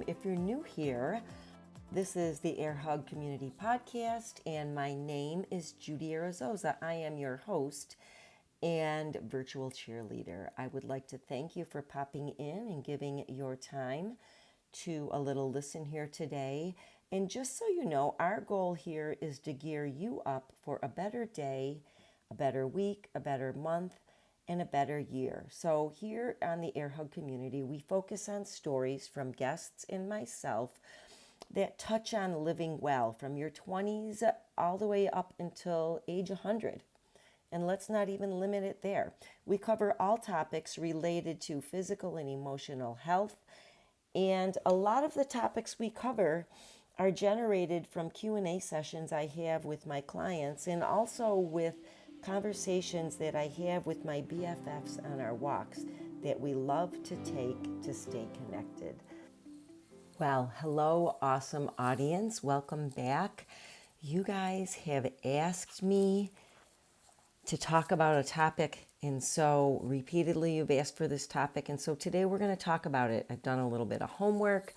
If you're new here, this is the Air Hug Community Podcast, and my name is Judy Arizosa. I am your host and virtual cheerleader. I would like to thank you for popping in and giving your time to a little listen here today. And just so you know, our goal here is to gear you up for a better day, a better week, a better month, and a better year. So here on the Air Hug Community, we focus on stories from guests and myself that touch on living well from your 20s all the way up until age 100. And let's not even limit it there. We cover all topics related to physical and emotional health. And a lot of the topics we cover are generated from Q&A sessions I have with my clients and also with conversations that I have with my BFFs on our walks that we love to take to stay connected. Well, hello, awesome audience. Welcome back. You guys have asked me to talk about a topic, and so repeatedly you've asked for this topic, and so today we're going to talk about it. I've done a little bit of homework,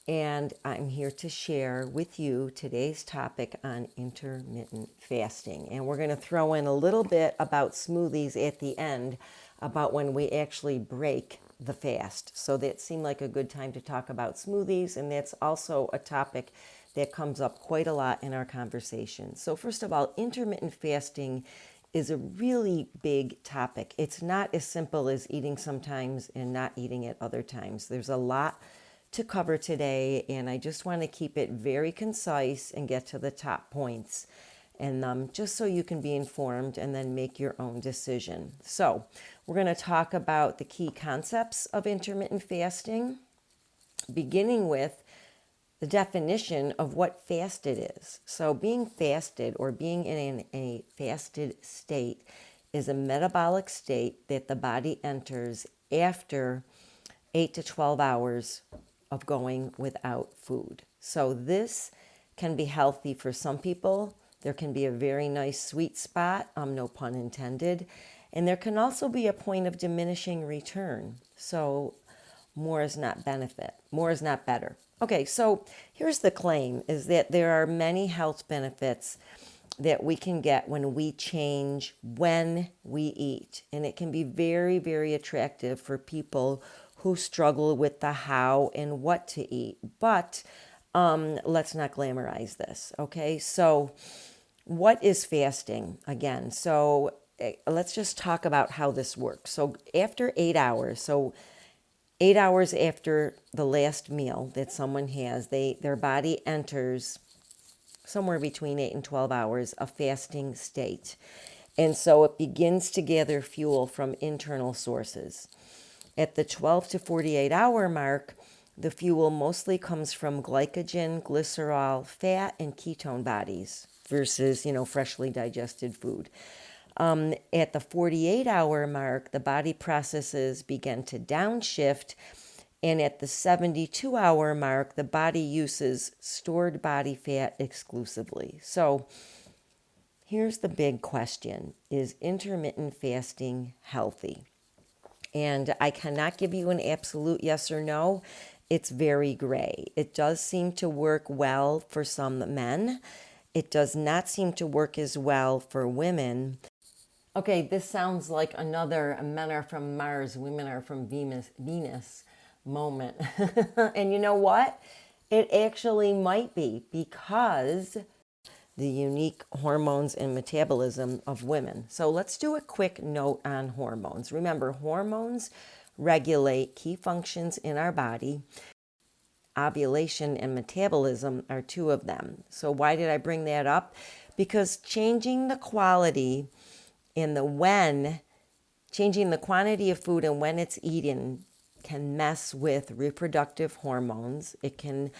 and I'm here to share with you today's topic on intermittent fasting. And we're going to throw in a little bit about smoothies at the end, about when we actually break the fast. So that seemed like a good time to talk about smoothies, and that's also a topic that comes up quite a lot in our conversation. So first of all, intermittent fasting is a really big topic. It's not as simple as eating sometimes and not eating at other times. There's a lot to cover today, and I just want to keep it very concise and get to the top points, and just so you can be informed and then make your own decision. So we're going to talk about the key concepts of intermittent fasting, beginning with the definition of what fasted is. So being fasted or being in a fasted state is a metabolic state that the body enters after 8 to 12 hours of going without food. So this can be healthy for some people. There can be a very nice sweet spot, no pun intended. And there can also be a point of diminishing return. So more is not benefit, more is not better. Okay, so here's the claim, is that there are many health benefits that we can get when we change when we eat. And it can be very, very attractive for people who struggle with the how and what to eat. But let's not glamorize this, okay? So what is fasting? Again, so let's just talk about how this works. So after 8 hours, 8 hours after the last meal that someone has, their body enters somewhere between 8 and 12 hours, a fasting state. And so it begins to gather fuel from internal sources. At the 12 to 48 hour mark, the fuel mostly comes from glycogen, glycerol, fat, and ketone bodies versus, freshly digested food. At the 48 hour mark, the body processes begin to downshift. And at the 72 hour mark, the body uses stored body fat exclusively. So here's the big question. Is intermittent fasting healthy? And I cannot give you an absolute yes or no. It's very gray. It does seem to work well for some men. It does not seem to work as well for women. Okay, this sounds like another men are from Mars, women are from Venus moment. And you know what? It actually might be, because the unique hormones and metabolism of women. So let's do a quick note on hormones. Remember, hormones regulate key functions in our body. Ovulation and metabolism are two of them. So why did I bring that up? Because changing the quality changing the quantity of food and when it's eaten can mess with reproductive hormones. It can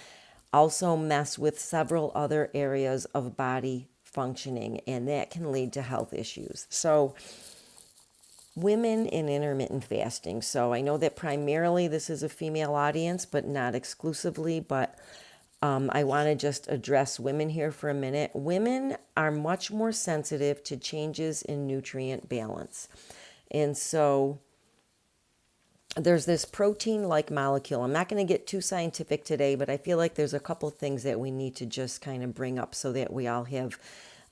also mess with several other areas of body functioning, and that can lead to health issues. So women in intermittent fasting. So I know that primarily this is a female audience, but not exclusively, but I want to just address women here for a minute. Women are much more sensitive to changes in nutrient balance. And so there's this protein-like molecule. I'm not going to get too scientific today, but I feel like there's a couple things that we need to just kind of bring up so that we all have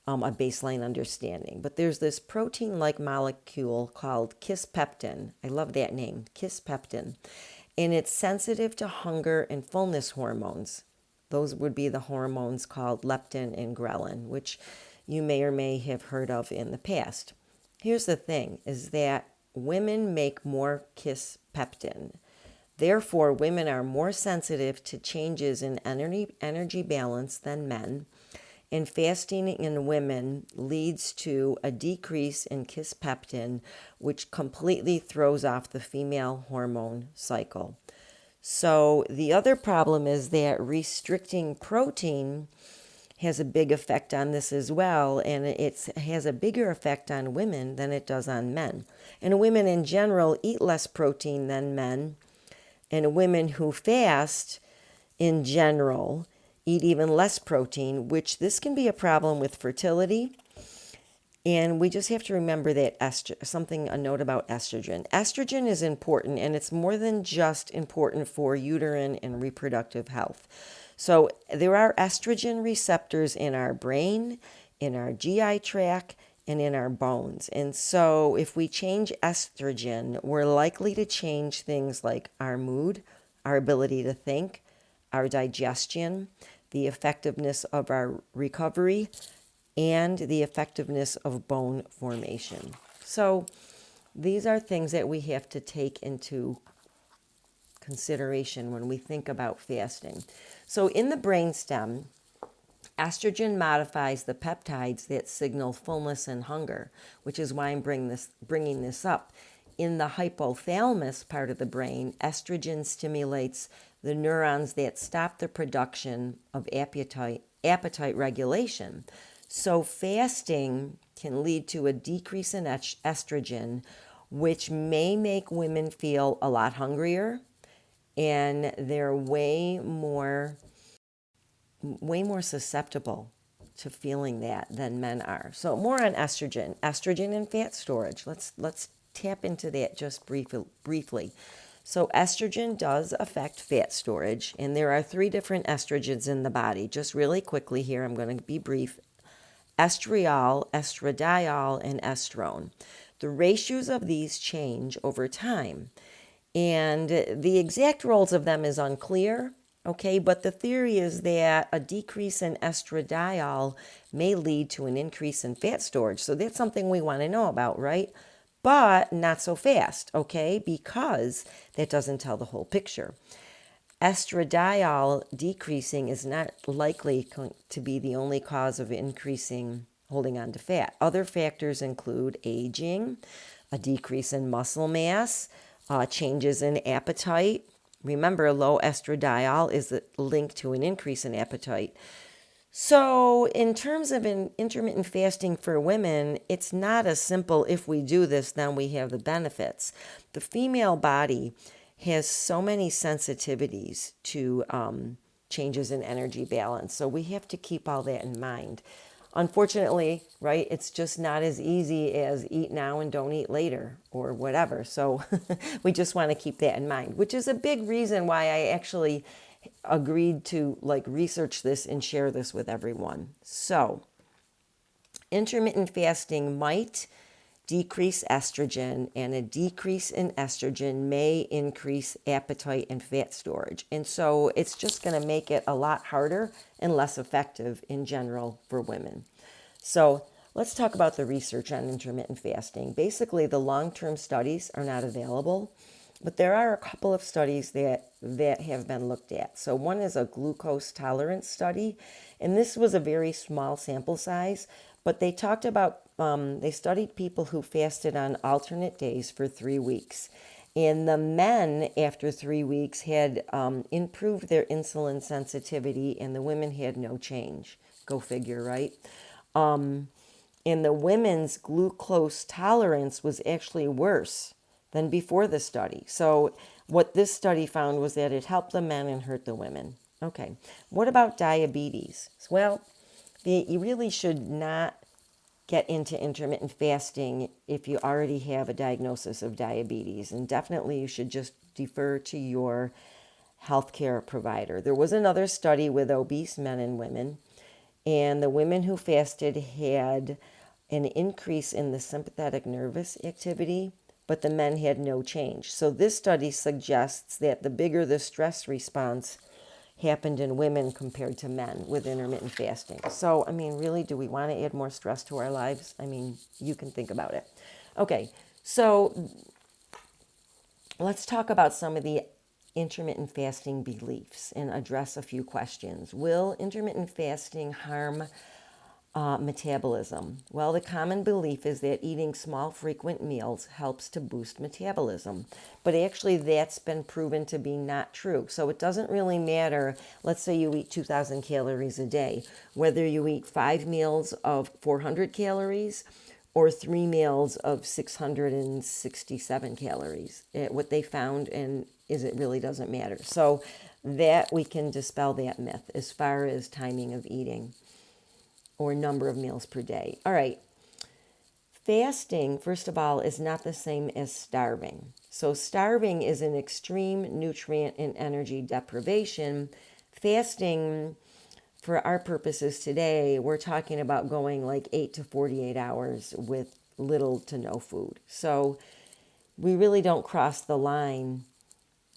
a baseline understanding. But there's this protein-like molecule called kisspeptin. I love that name, kisspeptin. And it's sensitive to hunger and fullness hormones. Those would be the hormones called leptin and ghrelin, which you may or may have heard of in the past. Here's the thing, is that women make more kisspeptin. Therefore, women are more sensitive to changes in energy balance than men. And fasting in women leads to a decrease in kisspeptin, which completely throws off the female hormone cycle. So the other problem is that restricting protein has a big effect on this as well, and it has a bigger effect on women than it does on men. And women in general eat less protein than men, and women who fast in general eat even less protein, which this can be a problem with fertility. And we just have to remember that a note about estrogen. Estrogen is important, and it's more than just important for uterine and reproductive health. So there are estrogen receptors in our brain, in our GI tract, and in our bones. And so if we change estrogen, we're likely to change things like our mood, our ability to think, our digestion, the effectiveness of our recovery, and the effectiveness of bone formation. So these are things that we have to take into consideration when we think about fasting. So in the brainstem, estrogen modifies the peptides that signal fullness and hunger, which is why I'm bringing this up. In the hypothalamus part of the brain, estrogen stimulates the neurons that stop the production of appetite regulation. So fasting can lead to a decrease in estrogen, which may make women feel a lot hungrier, and they're way more susceptible to feeling that than men are. So more on estrogen and fat storage. Let's tap into that just briefly. So estrogen does affect fat storage, and there are 3 different estrogens in the body. Just really quickly here, I'm going to be brief. Estriol, estradiol, and estrone. The ratios of these change over time, and the exact roles of them is unclear, okay? But the theory is that a decrease in estradiol may lead to an increase in fat storage. So that's something we want to know about, right? But not so fast, okay? Because that doesn't tell the whole picture. Estradiol decreasing is not likely to be the only cause of increasing holding on to fat. Other factors include aging, a decrease in muscle mass, changes in appetite. Remember, low estradiol is linked to an increase in appetite. So in terms of intermittent fasting for women, it's not as simple, if we do this, then we have the benefits. The female body has so many sensitivities to changes in energy balance. So we have to keep all that in mind. Unfortunately, right, it's just not as easy as eat now and don't eat later or whatever. So we just want to keep that in mind, which is a big reason why I actually agreed to research this and share this with everyone. So intermittent fasting might decrease estrogen, and a decrease in estrogen may increase appetite and fat storage. And so it's just going to make it a lot harder and less effective in general for women. So let's talk about the research on intermittent fasting. Basically, the long-term studies are not available, but there are a couple of studies that have been looked at. So one is a glucose tolerance study, and this was a very small sample size, but they talked about they studied people who fasted on alternate days for 3 weeks. And the men, after 3 weeks, had improved their insulin sensitivity, and the women had no change. Go figure, right? And the women's glucose tolerance was actually worse than before the study. So what this study found was that it helped the men and hurt the women. Okay, what about diabetes? Well, you really should not get into intermittent fasting if you already have a diagnosis of diabetes. And definitely you should just defer to your healthcare provider. There was another study with obese men and women, and the women who fasted had an increase in the sympathetic nervous activity, but the men had no change. So this study suggests that the bigger the stress response happened in women compared to men with intermittent fasting. So, I mean, really, do we want to add more stress to our lives? I mean, you can think about it. Okay, so let's talk about some of the intermittent fasting beliefs and address a few questions. Will intermittent fasting harm metabolism? Well, the common belief is that eating small, frequent meals helps to boost metabolism. But actually, that's been proven to be not true. So it doesn't really matter. Let's say you eat 2,000 calories a day, whether you eat 5 meals of 400 calories or 3 meals of 667 calories. What they found is it really doesn't matter. So that we can dispel that myth as far as timing of eating or number of meals per day. All right. Fasting, first of all, is not the same as starving. So starving is an extreme nutrient and energy deprivation. Fasting, for our purposes today, we're talking about going like 8 to 48 hours with little to no food. So we really don't cross the line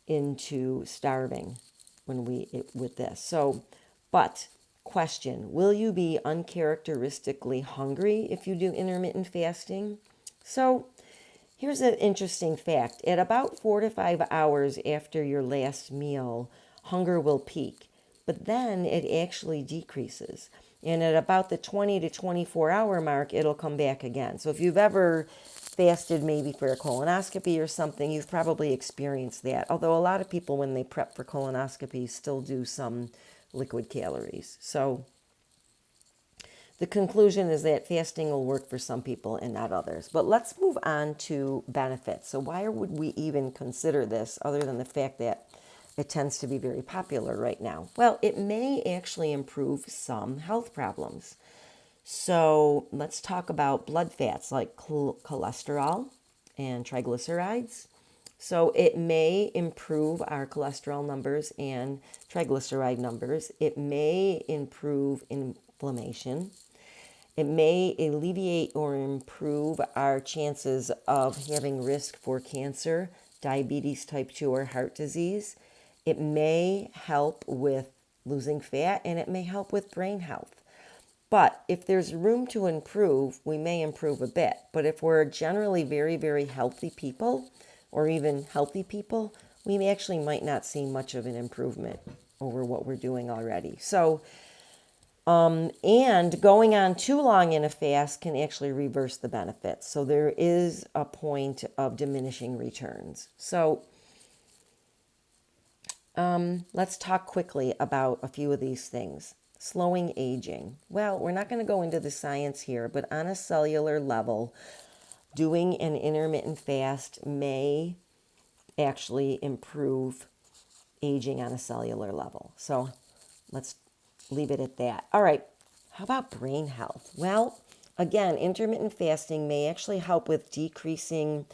into starving with this. So, but question, will you be uncharacteristically hungry if you do intermittent fasting? So here's an interesting fact. At about 4 to 5 hours after your last meal, hunger will peak, but then it actually decreases. And at about the 20 to 24 hour mark, it'll come back again. So if you've ever fasted maybe for a colonoscopy or something, you've probably experienced that. Although a lot of people, when they prep for colonoscopies, still do some liquid calories. So the conclusion is that fasting will work for some people and not others. But let's move on to benefits. So why would we even consider this other than the fact that it tends to be very popular right now? Well, it may actually improve some health problems. So let's talk about blood fats like cholesterol and triglycerides. So it may improve our cholesterol numbers and triglyceride numbers. It may improve inflammation. It may alleviate or improve our chances of having risk for cancer, diabetes type 2, or heart disease. It may help with losing fat, and it may help with brain health. But if there's room to improve, we may improve a bit. But if we're generally very, very healthy people, or even healthy people, we actually might not see much of an improvement over what we're doing already. So, and going on too long in a fast can actually reverse the benefits. So there is a point of diminishing returns. So let's talk quickly about a few of these things. Slowing aging. Well, we're not going to go into the science here, but on a cellular level, doing an intermittent fast may actually improve aging on a cellular level. So let's leave it at that. All right. How about brain health? Well, again, intermittent fasting may actually help with decreasing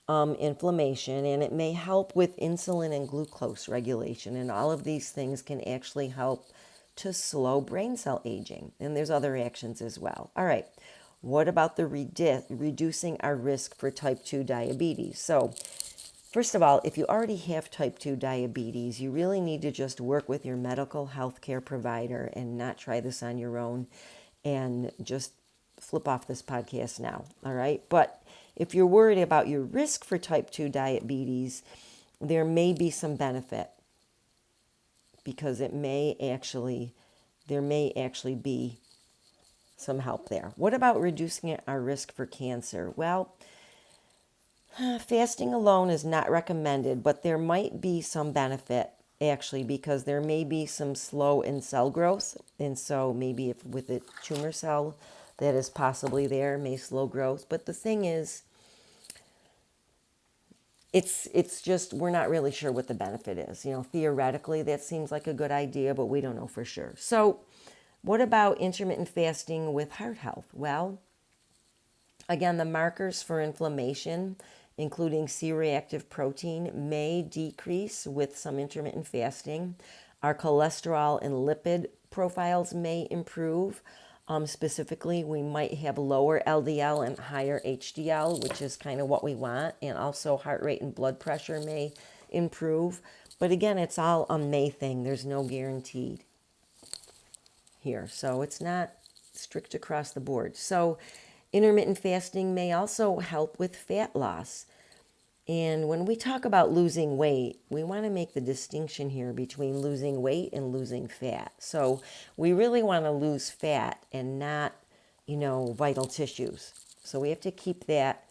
inflammation, and it may help with insulin and glucose regulation. And all of these things can actually help to slow brain cell aging. And there's other actions as well. All right. What about the reducing our risk for type 2 diabetes? So first of all, if you already have type 2 diabetes, you really need to just work with your medical health care provider and not try this on your own and just flip off this podcast now, all right? But if you're worried about your risk for type 2 diabetes, there may be some benefit because there may actually be some help there. What about reducing our risk for cancer? Well, fasting alone is not recommended, but there might be some benefit actually because there may be some slow in cell growth. And so maybe if with a tumor cell that is possibly there may slow growth. But the thing is, it's just, we're not really sure what the benefit is. You know, theoretically that seems like a good idea, but we don't know for sure. So what about intermittent fasting with heart health? Well, Again, the markers for inflammation, including C-reactive protein, may decrease with some intermittent fasting. Our cholesterol and lipid profiles may improve. Specifically, we might have lower LDL and higher HDL, which is kind of what we want. And also heart rate and blood pressure may improve. But again, it's all a may thing. There's no guaranteed here. So it's not strict across the board. So intermittent fasting may also help with fat loss. And when we talk about losing weight, we want to make the distinction here between losing weight and losing fat. So we really want to lose fat and not, vital tissues. So we have to keep that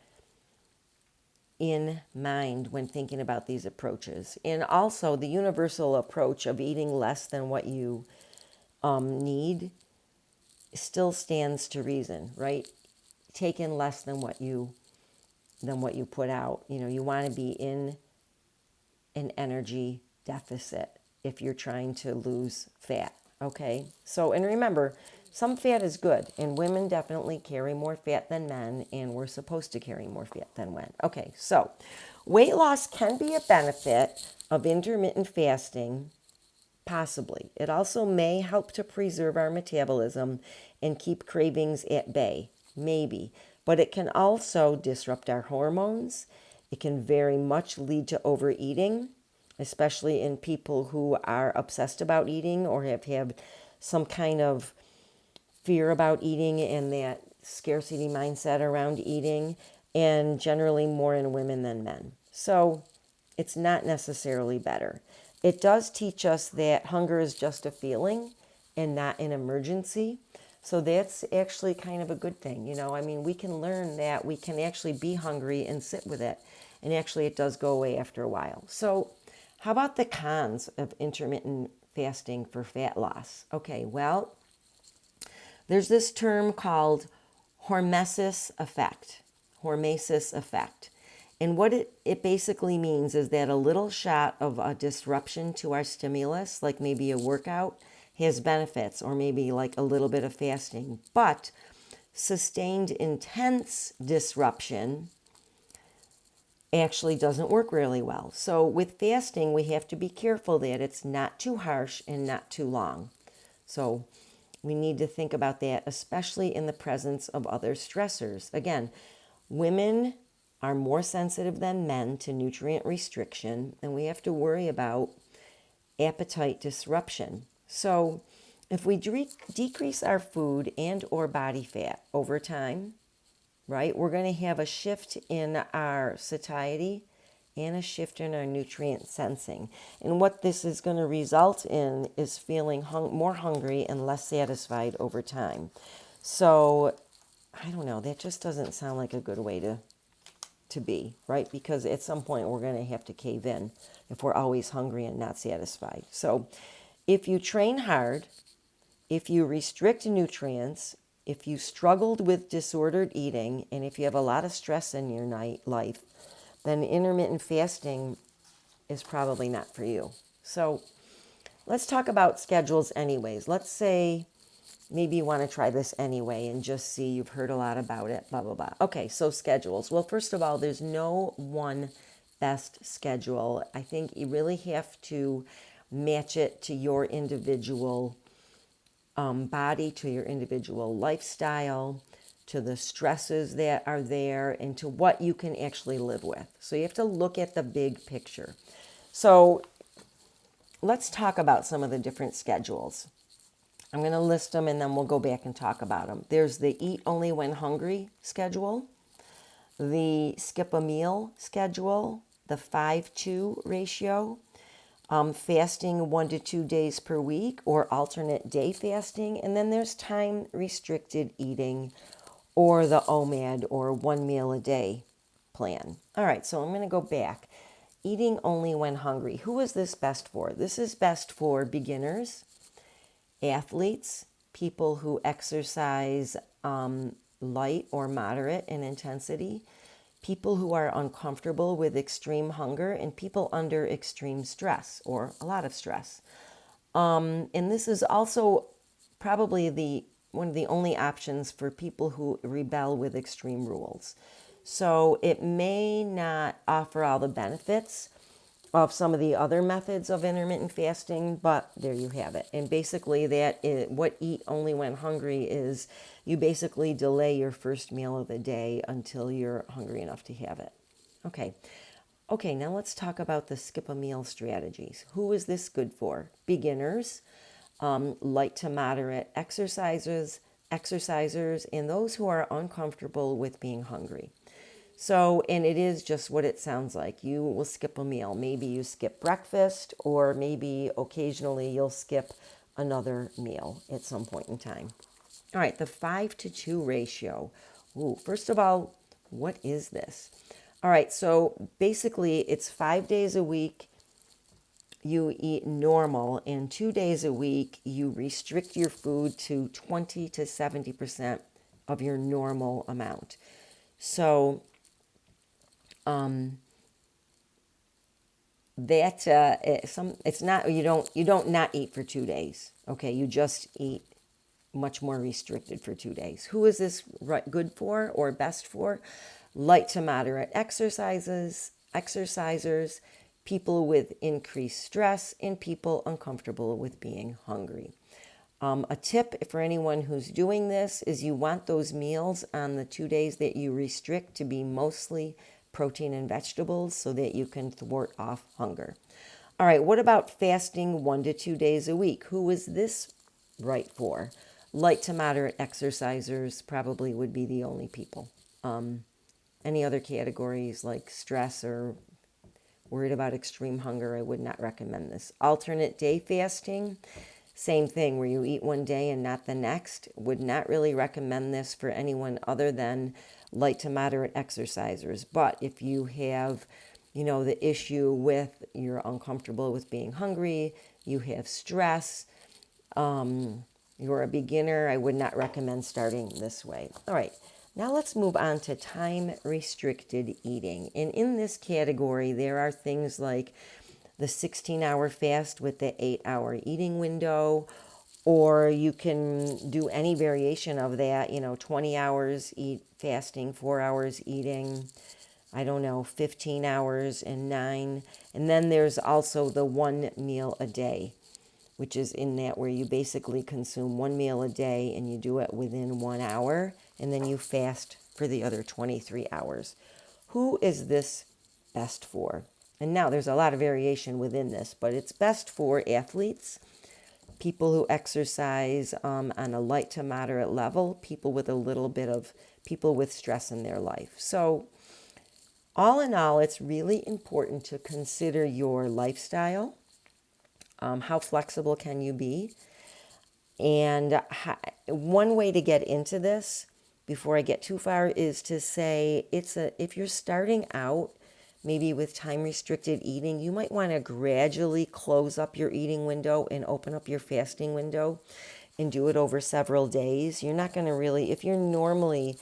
in mind when thinking about these approaches. And also the universal approach of eating less than what you need still stands to reason, right? Take in less than what you put out. You want to be in an energy deficit if you're trying to lose fat, okay? So, and remember, some fat is good, and women definitely carry more fat than men, and we're supposed to carry more fat than men. Okay, so weight loss can be a benefit of intermittent fasting, possibly. It also may help to preserve our metabolism and keep cravings at bay, maybe. But it can also disrupt our hormones. It can very much lead to overeating, especially in people who are obsessed about eating or have some kind of fear about eating and that scarcity mindset around eating, and generally more in women than men. So it's not necessarily better. It does teach us that hunger is just a feeling and not an emergency. So that's actually kind of a good thing. We can learn that we can actually be hungry and sit with it. And actually it does go away after a while. So how about the cons of intermittent fasting for fat loss? Okay, well, there's this term called hormesis effect. Hormesis effect. And what it basically means is that a little shot of a disruption to our stimulus, like maybe a workout, has benefits, or maybe like a little bit of fasting. But sustained intense disruption actually doesn't work really well. So with fasting, we have to be careful that it's not too harsh and not too long. So we need to think about that, especially in the presence of other stressors. Again, women are more sensitive than men to nutrient restriction, and we have to worry about appetite disruption. So if we decrease our food and or body fat over time, right, we're going to have a shift in our satiety and a shift in our nutrient sensing. And what this is going to result in is feeling more hungry and less satisfied over time. So I don't know, that just doesn't sound like a good way to be, right? Because at some point we're going to have to cave in if we're always hungry and not satisfied. So if you train hard, if you restrict nutrients, if you struggled with disordered eating, and if you have a lot of stress in your life, then intermittent fasting is probably not for you. So let's talk about schedules anyways. Let's say maybe you want to try this anyway and just see, you've heard a lot about it, blah, blah, blah. Okay, so schedules. Well, first of all, there's no one best schedule. I think you really have to match it to your individual body, to your individual lifestyle, to the stresses that are there, and to what you can actually live with. So you have to look at the big picture. So let's talk about some of the different schedules. I'm going to list them and then we'll go back and talk about them. There's the eat only when hungry schedule, the skip a meal schedule, the 5-2 ratio, fasting 1 to 2 days per week or alternate day fasting. And then there's time restricted eating, or the OMAD, or 1 meal a day plan. All right, so I'm going to go back. Eating only when hungry. Who is this best for? This is best for beginners, athletes, people who exercise light or moderate in intensity, people who are uncomfortable with extreme hunger, and people under extreme stress or a lot of stress. And this is also probably the one of the only options for people who rebel with extreme rules. So it may not offer all the benefits of some of the other methods of intermittent fasting, but there you have it. And basically that is what eat only when hungry is. You basically delay your first meal of the day until you're hungry enough to have it. Okay, now let's talk about the skip a meal strategies. Who is this good for? Beginners, light to moderate exercisers, and those who are uncomfortable with being hungry. So, and it is just what it sounds like. You will skip a meal. Maybe you skip breakfast, or maybe occasionally you'll skip another meal at some point in time. All right, the 5-to-2 ratio. Ooh, first of all, what is this? All right, so basically it's 5 days a week you eat normal, and 2 days a week you restrict your food to 20 to 70% of your normal amount. So it's not, you don't not eat for 2 days. Okay, you just eat much more restricted for 2 days. Who is this good for or best for? Light to moderate exercisers, people with increased stress, and people uncomfortable with being hungry. A tip for anyone who's doing this is you want those meals on the 2 days that you restrict to be mostly protein and vegetables so that you can thwart off hunger. All right, what about fasting 1 to 2 days a week? Who is this right for? Light to moderate exercisers probably would be the only people. Any other categories like stress or worried about extreme hunger, I would not recommend this. Alternate day fasting, same thing, where you eat one day and not the next. Would not really recommend this for anyone other than light to moderate exercisers. But if you have, the issue with you're uncomfortable with being hungry, you have stress, you're a beginner, I would not recommend starting this way. All right, now let's move on to time-restricted eating. And in this category, there are things like the 16-hour fast with the 8-hour eating window, or you can do any variation of that, 20 hours fasting, 4 hours eating, 15 hours and 9. And then there's also the 1 meal a day, which is in that where you basically consume 1 meal a day and you do it within 1 hour, and then you fast for the other 23 hours. Who is this best for? And now there's a lot of variation within this, but it's best for athletes, people who exercise on a light to moderate level, people with people with stress in their life. So all in all, it's really important to consider your lifestyle. How flexible can you be? And one way to get into this, before I get too far, is to say if you're starting out, maybe with time-restricted eating, you might want to gradually close up your eating window and open up your fasting window and do it over several days. You're not going to really, if you're normally,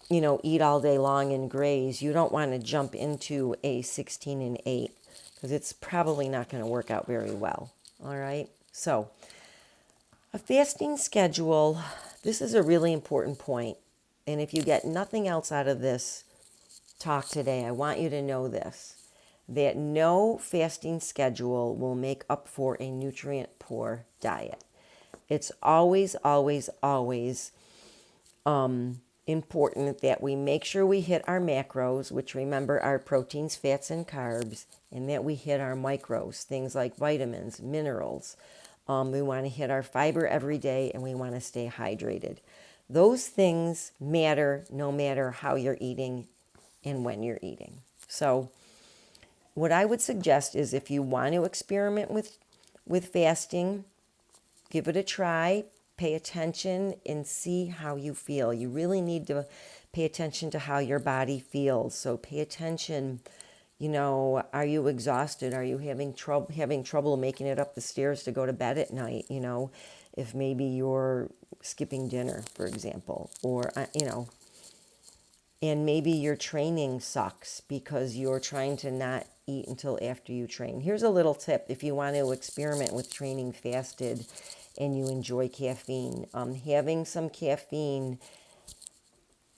eat all day long and graze, you don't want to jump into a 16 and 8 because it's probably not going to work out very well. All right, so a fasting schedule, this is a really important point. And if you get nothing else out of this talk today, I want you to know this, that no fasting schedule will make up for a nutrient-poor diet. It's always, always, always important that we make sure we hit our macros, which remember are proteins, fats, and carbs, and that we hit our micros, things like vitamins, minerals. We want to hit our fiber every day, and we want to stay hydrated. Those things matter no matter how you're eating and when you're eating. So what I would suggest is if you want to experiment with fasting, give it a try, pay attention, and see how you feel. You really need to pay attention to how your body feels. So pay attention, are you exhausted? Are you having trouble making it up the stairs to go to bed at night? If maybe you're skipping dinner, for example, or, and maybe your training sucks because you're trying to not eat until after you train. Here's a little tip if you want to experiment with training fasted and you enjoy caffeine. Having some caffeine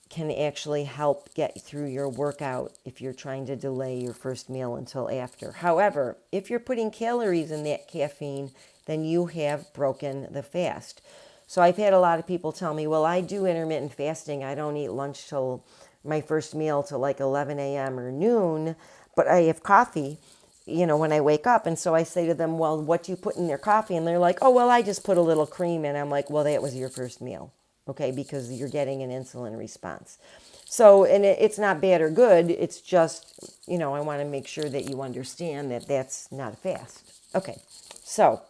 can actually help get through your workout if you're trying to delay your first meal until after. However, if you're putting calories in that caffeine, then you have broken the fast. So I've had a lot of people tell me, well, I do intermittent fasting. I don't eat lunch till my first meal till like 11 a.m. or noon, but I have coffee, when I wake up. And so I say to them, well, what do you put in your coffee? And they're like, oh, well, I just put a little cream in. I'm like, well, that was your first meal. Okay, because you're getting an insulin response. So, and it's not bad or good. It's just, I want to make sure that you understand that that's not a fast. Okay, so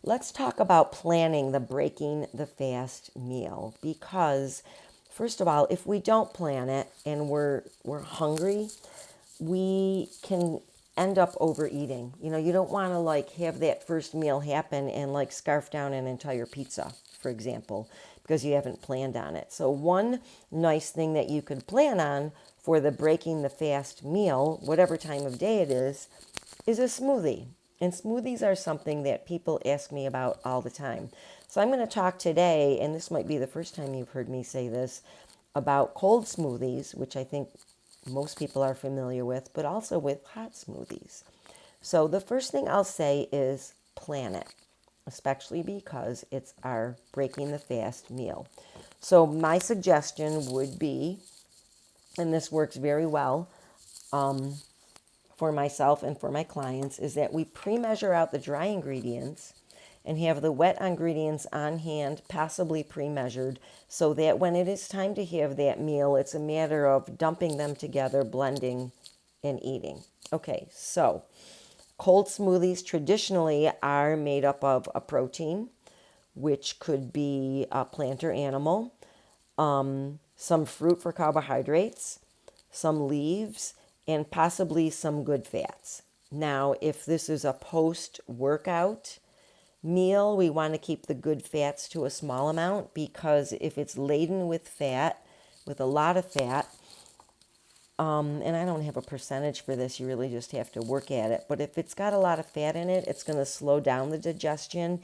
let's talk about planning the breaking the fast meal, because first of all, if we don't plan it and we're hungry, we can end up overeating. You don't want to like have that first meal happen and like scarf down an entire pizza, for example, because you haven't planned on it. So one nice thing that you could plan on for the breaking the fast meal, whatever time of day it is a smoothie. And smoothies are something that people ask me about all the time. So I'm going to talk today, and this might be the first time you've heard me say this, about cold smoothies, which I think most people are familiar with, but also with hot smoothies. So the first thing I'll say is plan it, especially because it's our breaking the fast meal. So my suggestion would be, and this works very well for myself and for my clients, is that we pre-measure out the dry ingredients and have the wet ingredients on hand, possibly pre-measured, so that when it is time to have that meal, it's a matter of dumping them together, blending, and eating. Okay, so cold smoothies traditionally are made up of a protein, which could be a plant or animal, some fruit for carbohydrates, some leaves, and possibly some good fats. Now, if this is a post-workout meal, we want to keep the good fats to a small amount, because if it's laden with fat, with a lot of fat, and I don't have a percentage for this, you really just have to work at it, but if it's got a lot of fat in it, it's going to slow down the digestion.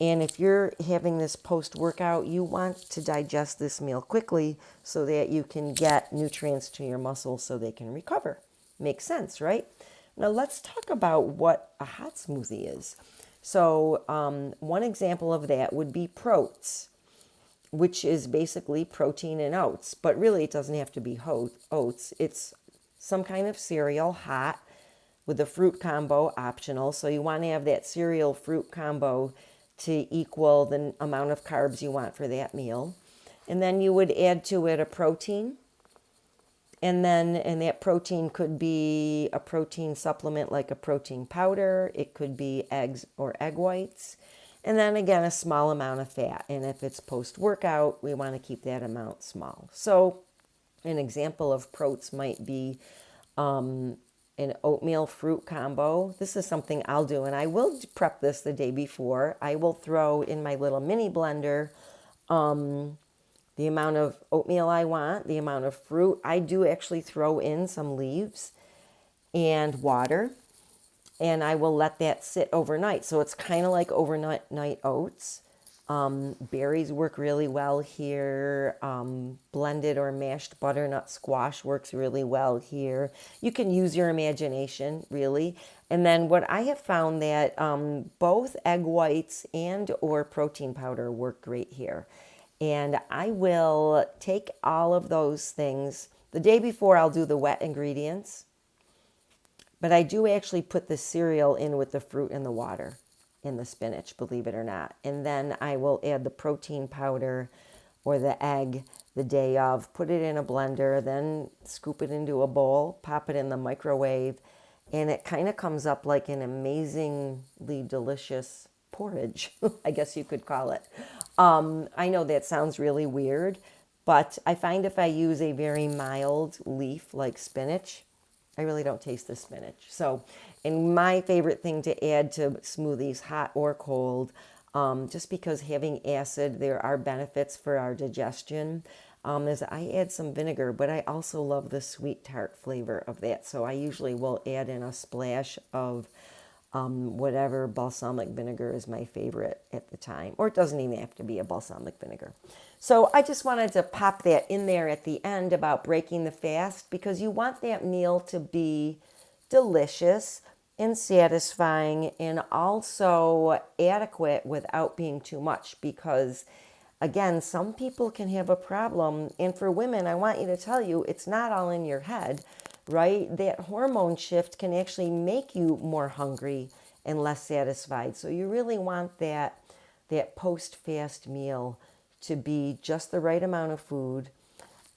And if you're having this post-workout, you want to digest this meal quickly so that you can get nutrients to your muscles so they can recover. Makes sense, right? Now let's talk about what a hot smoothie is. So one example of that would be proats, which is basically protein and oats. But really, it doesn't have to be oats. It's some kind of cereal, hot, with a fruit combo, optional. So you want to have that cereal fruit combo to equal the amount of carbs you want for that meal. And then you would add to it a protein. And that protein could be a protein supplement like a protein powder. It could be eggs or egg whites. And then again, a small amount of fat. And if it's post-workout, we want to keep that amount small. So an example of proats might be an oatmeal fruit combo. This is something I'll do, and I will prep this the day before. I will throw in my little mini blender the amount of oatmeal I want, the amount of fruit. I do actually throw in some leaves and water, and I will let that sit overnight. So it's kind of like overnight oats. Berries work really well here. Blended or mashed butternut squash works really well here. You can use your imagination, really. And then what I have found that both egg whites and or protein powder work great here. And I will take all of those things. The day before, I'll do the wet ingredients. But I do actually put the cereal in with the fruit and the water and the spinach, believe it or not. And then I will add the protein powder or the egg the day of, put it in a blender, then scoop it into a bowl, pop it in the microwave, and it kind of comes up like an amazingly delicious porridge, I guess you could call it. I know that sounds really weird, but I find if I use a very mild leaf like spinach, I really don't taste the spinach. So, and my favorite thing to add to smoothies, hot or cold, just because having acid, there are benefits for our digestion, is I add some vinegar, but I also love the sweet tart flavor of that. So I usually will add in a splash of Whatever balsamic vinegar is my favorite at the time, or it doesn't even have to be a balsamic vinegar. So I just wanted to pop that in there at the end about breaking the fast, because you want that meal to be delicious and satisfying and also adequate without being too much, because again, some people can have a problem. And for women, I want you to tell you, it's not all in your head, right? That hormone shift can actually make you more hungry and less satisfied. So you really want that post-fast meal to be just the right amount of food,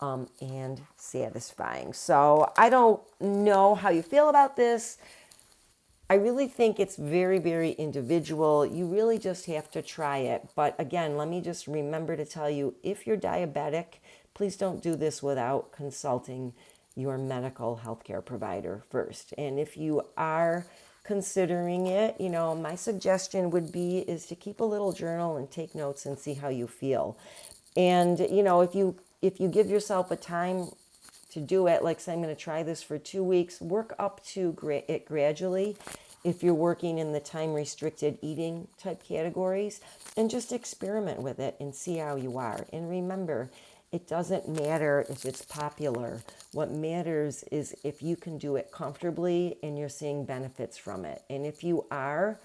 and satisfying. So I don't know how you feel about this. I really think it's very, very individual. You really just have to try it. But again, let me just remember to tell you, if you're diabetic, please don't do this without consulting your medical healthcare provider first. And if you are considering it, my suggestion would be is to keep a little journal and take notes and see how you feel. And if you give yourself a time to do it, like say I'm going to try this for 2 weeks, work up to it gradually if you're working in the time restricted eating type categories, and just experiment with it and see how you are. And remember, it doesn't matter if it's popular. What matters is if you can do it comfortably and you're seeing benefits from it. And if you are,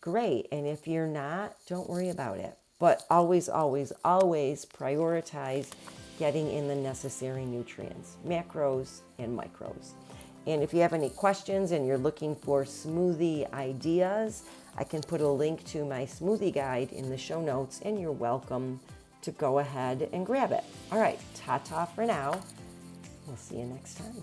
great. And if you're not, don't worry about it. But always, always, always prioritize getting in the necessary nutrients, macros and micros. And if you have any questions and you're looking for smoothie ideas, I can put a link to my smoothie guide in the show notes, and you're welcome to go ahead and grab it. All right, ta-ta for now. We'll see you next time.